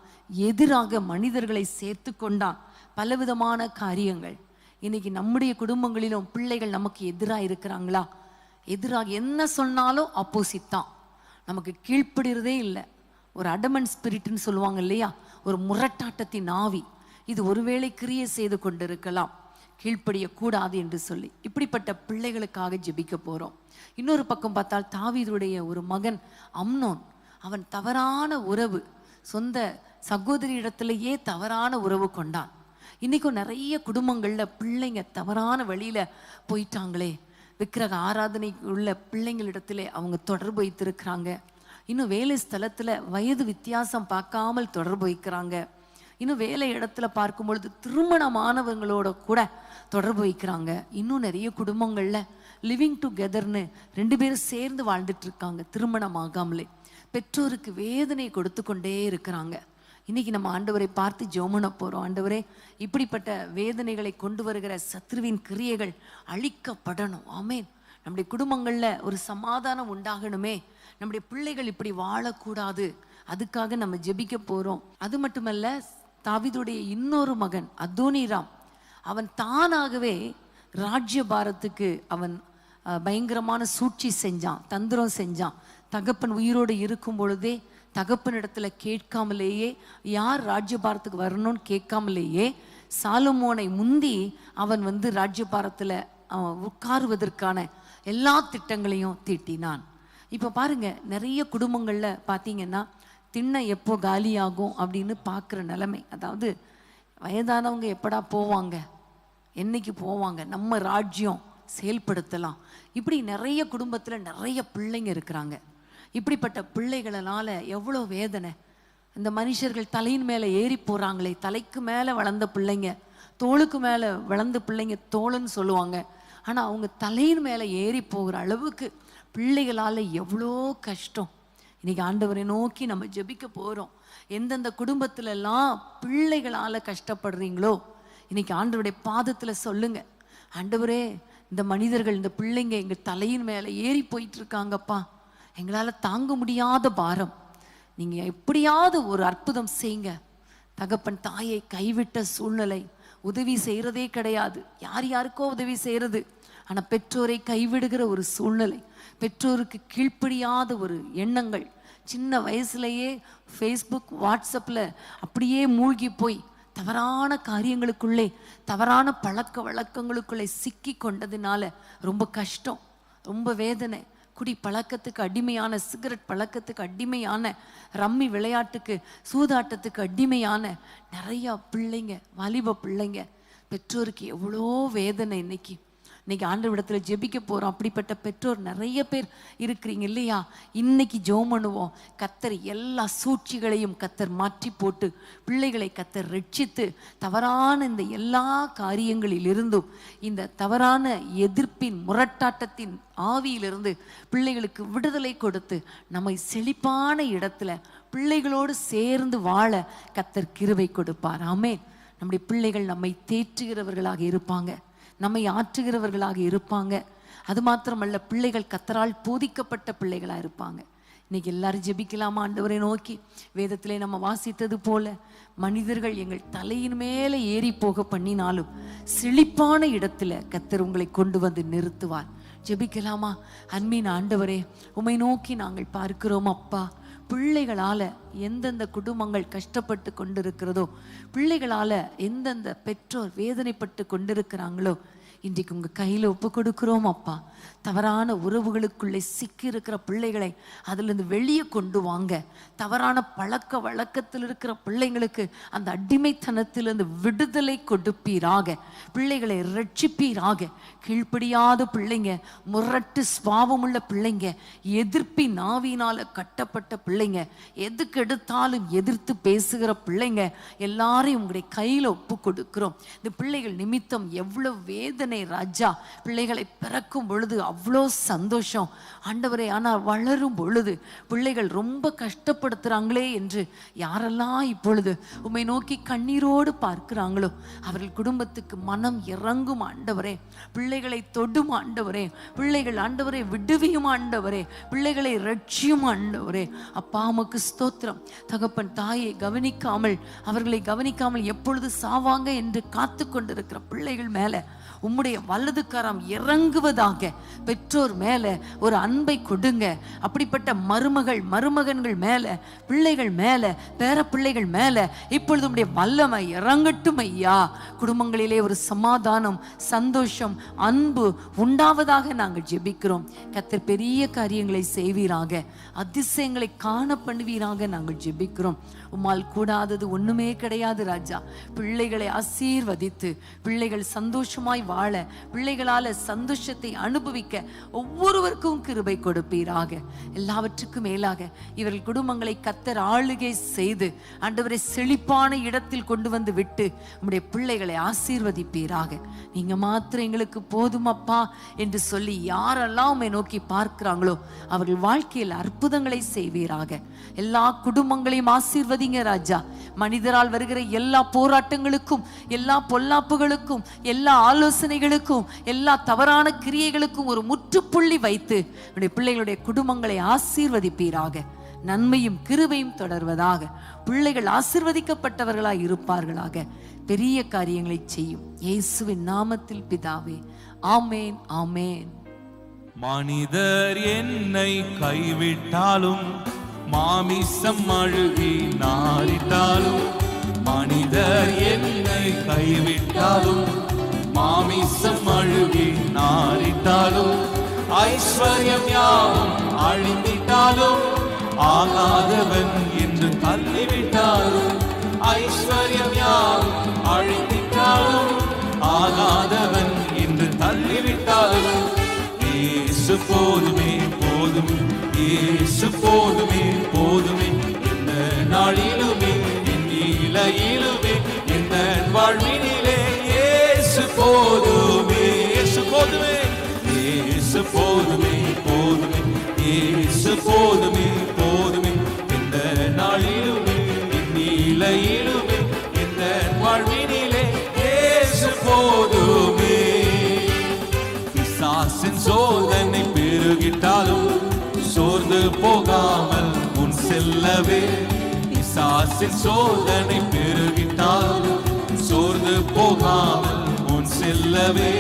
எதிராக மனிதர்களை சேர்த்து கொண்டான், பலவிதமான காரியங்கள். இன்னைக்கு நம்முடைய குடும்பங்களிலும் பிள்ளைகள் நமக்கு எதிராக இருக்கிறாங்களா? எதிராக என்ன சொன்னாலும் ஆப்போசிட் தான், நமக்கு கீழ்ப்படுறதே இல்லை. ஒரு அடமன் ஸ்பிரிட்னு சொல்லுவாங்க இல்லையா, ஒரு முரட்டாட்டத்தின் ஆவி. இது ஒருவேளை கிரியை செய்து கொண்டிருக்கலாம், கீழ்ப்படிய கூடாது என்று சொல்லி. இப்படிப்பட்ட பிள்ளைகளுக்காக ஜெபிக்க போறோம். இன்னொரு பக்கம் பார்த்தால் தாவீதுடைய ஒரு மகன் அம்னோன், அவன் தவறான உறவு, சொந்த சகோதரி இடத்திலேயே தவறான உறவு கொண்டான். இன்னைக்கும் நிறைய குடும்பங்கள்ல பிள்ளைங்க தவறான வழியில போயிட்டாங்களே. விக்கிரக ஆராதனை உள்ள பிள்ளைங்களிடத்திலே அவங்க தொடர்பு வைத்திருக்கிறாங்க. இன்னும் வேலை ஸ்தலத்துல வயது வித்தியாசம் பார்க்காமல் தொடர்பு வைக்கிறாங்க. இன்னும் வேலை இடத்துல பார்க்கும் பொழுது திருமணமானவங்களோட கூட தொடர்பு வைக்கிறாங்க. இன்னும் நிறைய குடும்பங்கள்ல லிவிங் டுகெதர்னு 2 பேரும் சேர்ந்து வாழ்ந்துட்டு இருக்காங்க, திருமணம் ஆகாமலே. பெற்றோருக்கு வேதனை கொடுத்து கொண்டே இருக்கிறாங்க. இன்னைக்கு நம்ம ஆண்டவரை பார்த்து ஜெபம் பண்ண போறோம். ஆண்டவரே, இப்படிப்பட்ட வேதனைகளை கொண்டு வருகிற சத்ருவின் கிரியைகள் அழிக்கப்படணும். ஆமென். நம்முடைய குடும்பங்கள்ல ஒரு சமாதானம் உண்டாகணுமே. நம்முடைய பிள்ளைகள் இப்படி வாழக்கூடாது, அதுக்காக நம்ம ஜெபிக்க போறோம். அது மட்டுமல்ல, தாவீதுடைய இன்னொரு மகன் அதோனிராம், அவன் தானாகவே ராஜ்யபாரத்துக்கு அவன் பயங்கரமான சூழ்ச்சி செஞ்சான், தந்திரம் செஞ்சான். தகப்பன் உயிரோடு இருக்கும் பொழுதே தகப்பனிடத்துல கேட்காமலேயே, யார் ராஜ்யபாரத்துக்கு வரணும்னு கேட்காமலேயே சாலமோனை முந்தி அவன் ராஜ்யபாரத்துல உட்காருவதற்கான எல்லா திட்டங்களையும் தீட்டினான். இப்போ பாருங்க, நிறைய குடும்பங்கள்ல பார்த்தீங்கன்னா திண்ணை எப்போ காலியாகும் அப்படின்னு பார்க்குற நிலைமை. அதாவது வயதானவங்க எப்படா போவாங்க, என்னைக்கு போவாங்க, நம்ம ராஜ்யம் செயல்படுத்தலாம். இப்படி நிறைய குடும்பத்தில் நிறைய பிள்ளைங்க இருக்கிறாங்க. இப்படிப்பட்ட பிள்ளைகளால் எவ்வளோ வேதனை. இந்த மனுஷர்கள் தலையின் மேலே ஏறி போகிறாங்களே, தலைக்கு மேலே வளர்ந்த பிள்ளைங்க, தோளுக்கு மேலே வளர்ந்த பிள்ளைங்க தோளுன்னு சொல்லுவாங்க. ஆனால் அவங்க தலையின் மேலே ஏறி போகிற அளவுக்கு பிள்ளைகளால் எவ்வளோ கஷ்டம். இன்னைக்கு ஆண்டவரை நோக்கி நம்ம ஜெபிக்க போகிறோம். எந்தெந்த குடும்பத்திலெல்லாம் பிள்ளைகளால் கஷ்டப்படுறீங்களோ இன்னைக்கு ஆண்டவருடைய பாதத்தில் சொல்லுங்க, ஆண்டவரே, இந்த மனிதர்கள், இந்த பிள்ளைங்க எங்கள் தலையின் மேலே ஏறி போயிட்டு இருக்காங்கப்பா, எங்களால் தாங்க முடியாத பாரம், நீங்கள் எப்படியாவது ஒரு அற்புதம் செய்யுங்க. தகப்பன் தாயை கைவிட்ட சூழ்நிலை, உதவி செய்கிறதே கிடையாது, யாருக்கோ உதவி செய்கிறது, ஆனால் பெற்றோரை கைவிடுகிற ஒரு சூழ்நிலை, பெற்றோருக்கு கீழ்ப்படியாத ஒரு எண்ணங்கள், சின்ன வயசுலேயே ஃபேஸ்புக் வாட்ஸ்அப்பில் அப்படியே மூழ்கி போய் தவறான காரியங்களுக்குள்ளே, தவறான பழக்க வழக்கங்களுக்குள்ளே சிக்கி கொண்டதுனால ரொம்ப கஷ்டம், ரொம்ப வேதனை. குடி பழக்கத்துக்கு அடிமையான, சிகரெட் பழக்கத்துக்கு அடிமையான, ரம்மி விளையாட்டுக்கு, சூதாட்டத்துக்கு அடிமையான நிறையா பிள்ளைங்க, வாலிப பிள்ளைங்க, பெற்றோருக்கு எவ்வளோ வேதனை. இன்னைக்கு ஆண்டவரிடத்துல ஜெபிக்க போறோம். அப்படிப்பட்ட பெற்றோர் நிறைய பேர் இருக்கிறீங்க இல்லையா? இன்னைக்கு ஜெபம் பண்ணுவோம். கர்த்தர் எல்லா சூழ்ச்சிகளையும் கர்த்தர் மாற்றி போட்டு பிள்ளைகளை கர்த்தர் ரட்சித்து தவறான இந்த எல்லா காரியங்களிலிருந்தும், இந்த தவறான எதிர்ப்பின் முரட்டாட்டத்தின் ஆவியிலிருந்து பிள்ளைகளுக்கு விடுதலை கொடுத்து நம்மை செழிப்பான இடத்துல பிள்ளைகளோடு சேர்ந்து வாழ கர்த்தர் கிருபை கொடுப்பார். ஆமென். நம்முடைய பிள்ளைகள் நம்மை தேற்றுகிறவர்களாக இருப்பாங்க, நம்மை ஆற்றுகிறவர்களாக இருப்பாங்க. அது மாத்திரமல்ல, பிள்ளைகள் கர்த்தரால் போதிக்கப்பட்ட பிள்ளைகளாக இருப்பாங்க. இன்னைக்கு எல்லாரும் ஜெபிக்கலாமா? ஆண்டவரை நோக்கி வேதத்திலே நம்ம வாசித்தது போல, மனிதர்கள் எங்கள் தலையின் மேலே ஏறி போக பண்ணினாலும் செழிப்பான இடத்துல கர்த்தர் உங்களை கொண்டு வந்து நிறுத்துவார். ஜெபிக்கலாமா? அன்பின் ஆண்டவரே, உம்மை நோக்கி நாங்கள் பார்க்கிறோம் அப்பா. பிள்ளைகளால எந்தெந்த குடும்பங்கள் கஷ்டப்பட்டு கொண்டிருக்கிறதோ, பிள்ளைகளால எந்தெந்த பெற்றோர் வேதனைப்பட்டு கொண்டிருக்கிறாங்களோ, இன்றைக்கு உங்க கையில ஒப்பு கொடுக்கிறோம் அப்பா. தவறான உறவுகளுக்குள்ளே சிக்கி இருக்கிற பிள்ளைகளை அதிலிருந்து வெளியே கொண்டு வாங்க. தவறான பழக்க வழக்கத்தில் இருக்கிற பிள்ளைங்களுக்கு அந்த அடிமைத்தனத்திலிருந்து விடுதலை கொடுப்பீராக. பிள்ளைகளை ரட்சிப்பீராக. கீழ்ப்படியாத பிள்ளைங்க, முரட்டு சுபாவமுள்ள பிள்ளைங்க, எதிர்ப்பின் நாவினால கட்டப்பட்ட பிள்ளைங்க, எதுக்கு எடுத்தாலும் எதிர்த்து பேசுகிற பிள்ளைங்க எல்லாரையும் உங்களுடைய கையில ஒப்பு கொடுக்கிறோம். இந்த பிள்ளைகள் நிமித்தம் எவ்வளவு வேதனை ராஜா. பிள்ளைகளை பிறக்கும் பொழுது அவ்வளோ சந்தோஷம் ஆண்டவரே. ஆனால் வளரும் பொழுது பிள்ளைகள் ரொம்ப கஷ்டப்படுத்துறாங்களே என்று யாரெல்லாம் இப்பொழுது உம்மை நோக்கி கண்ணீரோடு பார்க்கிறாங்களோ அவர்கள் குடும்பத்துக்கு மனம் இறங்கும் ஆண்டவரே. பிள்ளைகளை தொடும் ஆண்டவரே. பிள்ளைகள் ஆண்டவரே விடுவியும் ஆண்டவரே. பிள்ளைகளை ரட்சியும் ஆண்டவரே. அப்பா உமக்கு ஸ்தோத்திரம். தகப்பன் தாயை கவனிக்காமல், அவர்களை கவனிக்காமல் எப்பொழுது சாவாங்க என்று காத்து கொண்டிருக்கிற பிள்ளைகள் மேல உம்முடைய வலது கரம் இறங்குவதாக. பெற்றோர் மேல ஒரு அன்பை கொடுங்க. அப்படிப்பட்ட மருமகன்கள் மேல, பிள்ளைகள் மேல, பேர பிள்ளைகள் மேல இப்பொழுது உம்முடைய வல்லமை இறங்கட்டும் ஐயா. குடும்பங்களிலே ஒரு சமாதானம், சந்தோஷம், அன்பு உண்டாவதாக நாங்கள் ஜெபிக்கிறோம். கர்த்தர் பெரிய காரியங்களை செய்வீராக. அதிசயங்களை காண பண்ணுவீராக நாங்கள் ஜெபிக்கிறோம். உம்மால் கூடாதது ஒண்ணுமே கிடையாது ராஜா. பிள்ளைகளை ஆசீர்வதித்து பிள்ளைகள் சந்தோஷமாய் வாழ, பிள்ளைகளால சந்தோஷத்தை அனுபவிக்க ஒவ்வொருவருக்கும் கிருபை கொடுப்பீராக. எல்லாவற்றுக்கும் மேலாக இவர்கள் குடும்பங்களை கர்த்தர் ஆளுகை செய்து ஆண்டவரை செழிப்பான இடத்தில் கொண்டு வந்து விட்டு உம்முடைய பிள்ளைகளை ஆசீர்வதிப்பீராக. நீங்க மாத்திரம் எங்களுக்கு போதும் அப்பா என்று சொல்லி யாரெல்லாம் உம்மை நோக்கி பார்க்கிறாங்களோ அவர்கள் வாழ்க்கையில் அற்புதங்களை செய்வீராக. எல்லா குடும்பங்களையும் ஆசீர்வதிங்க ராஜா. மனிதரால் வருகிற எல்லா போராட்டங்களுக்கும், எல்லா பொல்லாப்புகளுக்கும், எல்லா ஆலோசனைகளுக்கும், எல்லா தவறான கிரியைகளுக்கும் ஒரு முற்றுப்புள்ளி வைத்து பிள்ளைகளுடைய குடும்பங்களை ஆசீர்வதிப்பீராக. நன்மையும் கிருபையும் தொடர்வதாக. பிள்ளைகள் ஆசீர்வதிக்கப்பட்டவர்களாய் இருப்பார்களாக. பெரிய காரியங்களை செய்யும் இயேசுவின் நாமத்தில் பிதாவே, ஆமேன், ஆமேன். மனிதர் என்னை கைவிட்டாலும், மாமிசம் அழுகி நாரிட்டாலும், மனிதர் என்னை கைவிட்டாலும், மாமிசம் அழுகி நாரிட்டாலும், ஐஸ்வர்யம் யாவும் அழிந்திட்டாலும், ஆகாதவன் என்று தள்ளிவிட்டாலும், ஐஸ்வர்யம் யாவும் அழிந்திட்டாலும், ஆகாதவன் என்று தள்ளிவிட்டாலும், இயேசு போதுமே போதுமே, இயேசு போதுமே போதுமே, எந்த நாளிலுமே என் நிலையிலுமே எந்த வாழ்வினிலே இயேசு போதுமே, இயேசு போதுமே, இயேசு போதுமே போதுமே, இயேசு போதுமே போதுமே, எந்த நாளிலுமே என் நிலையிலுமே எந்த வாழ்வினிலே இயேசு போதுமே. பிசாசின் சோதனை பெருகிட்டாலும் சோர்ந்து போகாமல் முன் செல்லவே, பிசாசின் சோதனை பெருகிட்டாலும் சோர்ந்து போகாமல் முன் செல்லவே,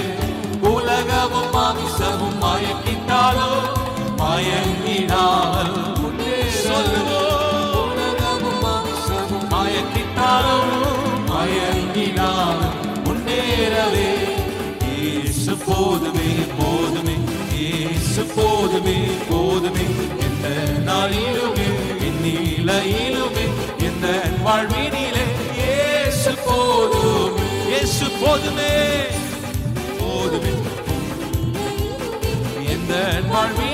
உலகமும் மாமிசமும் மயக்கிட்டாலும் மயங்கிடாமல் சொல்லுவோம், உலகமும் மாமிசமும் மயக்கிட்டாலும் மயங்கிடாமல் முன்னேறவே, இயேசு போதுமே போதுமே, இயேசு போதுமே போதுமே, எந்த நாளிலுமே என் நிலையிலுமே எந்த வாழ்வினிலே இயேசு போதுமே, இயேசு போதுமே போதுமே, எந்த வாழ்வினிலே